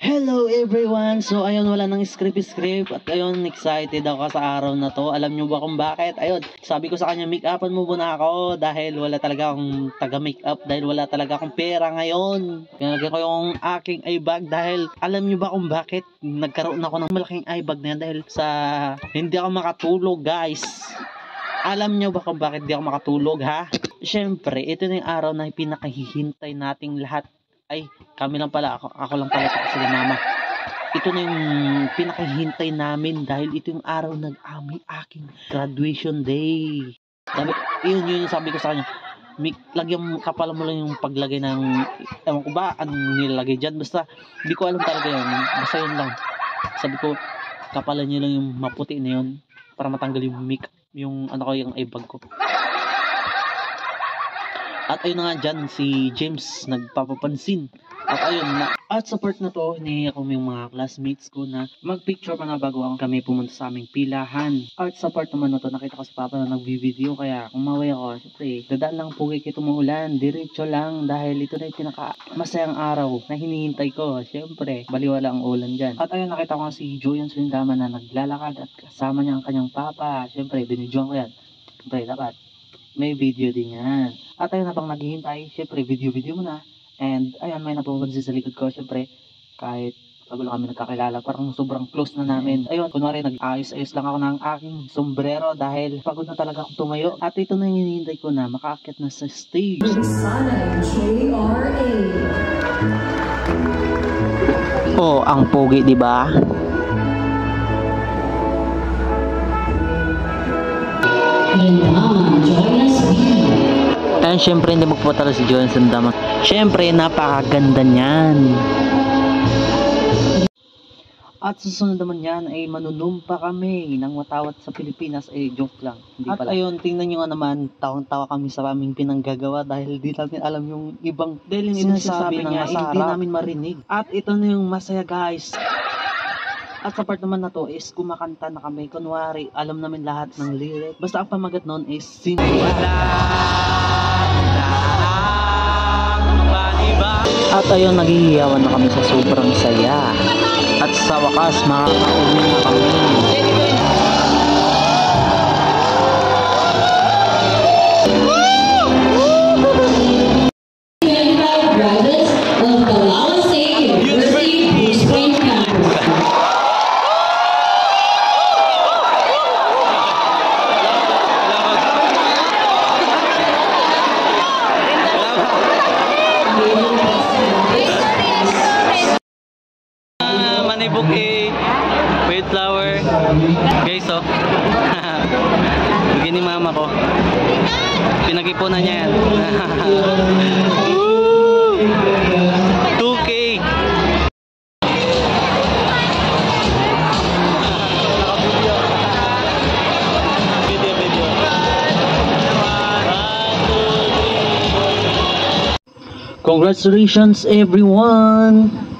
Hello everyone! So ayun, wala nang script at ayun, excited ako sa araw na to. Alam nyo ba kung bakit? Ayun, sabi ko sa kanya, make upan mo muna ako dahil wala talaga akong taga make up, dahil wala talaga akong pera ngayon. Pinalagyan ko yung aking eye bag dahil alam nyo ba kung bakit nagkaroon ako ng malaking eye bag na yan? Dahil sa hindi ako makatulog, guys. Alam nyo ba kung bakit di ako makatulog, ha? Siyempre, ito na yung araw na pinakahihintay nating lahat. Ay, kami lang pala, ako lang pala kasi mama. Ito na yung pinakahihintay namin dahil ito yung araw ng aking graduation day. Yun yung sabi ko sa kanya. Lagyan kapala mo lang yung paglagay ng, ewan ko ba, anong nilalagay dyan. Basta, hindi ko alam talaga yun. Basta yun lang. Sabi ko, kapalan nyo lang yung maputi na yun para matanggal yung ano ko, yung ibag ko. At ayun na nga dyan, si James nagpapapansin. At ayun na, at support na to, hinihingi ako yung mga classmates ko na magpicture pa na bago kami pumunta sa aming pilahan. At support naman na to, nakita ko si Papa na nagbi-video, kaya kumaway ako. Siyempre, dadaan lang pugay kito umuulan, diretso lang dahil ito na yung pinaka masayang araw na hinihintay ko. Siyempre, baliwala ang ulan dyan. At ayun, nakita ko si Joyan Sulindaman na naglalakad at kasama niya ang kanyang papa. Siyempre, binidyoan ko yan. Siyempre, dapat may video din yan. At ayun, habang naghihintay, syempre video mo na. And ayun, may napupansin sa likod ko. Syempre, kahit bago lang kami nagkakilala, parang sobrang close na namin. Ayun, kunwari nag-ayos-ayos lang ako ng aking sombrero dahil pagod na talaga akong tumayo. At ito na yung hinihintay ko na makaakyat na sa stage. Oh, ang pogi, di ba? And syempre hindi magpapatalo si Joyan Sulindaman. Syempre napakaganda niyan. At susunod naman yan ay manunumpa kami ng Watawat sa Pilipinas. Joke lang. Hindi at pala. Ayun, tingnan nyo nga naman, tawang-tawa kami sa aming pinanggagawa dahil di namin alam yung ibang sinasabi niya, hindi namin marinig. At ito na yung masaya, guys. At sa part naman na to is kumakanta na kami. Kunwari, alam namin lahat ng lyric. Basta ang pamagat nun is At ayun, naghihiyawan na kami sa sobrang saya. At sa wakas, makakauwi na kami. Bouquet, wait flower, guys, oh. Bigyan ni mama ko, pinag-ipunan niya yan. 2K. Congratulations everyone.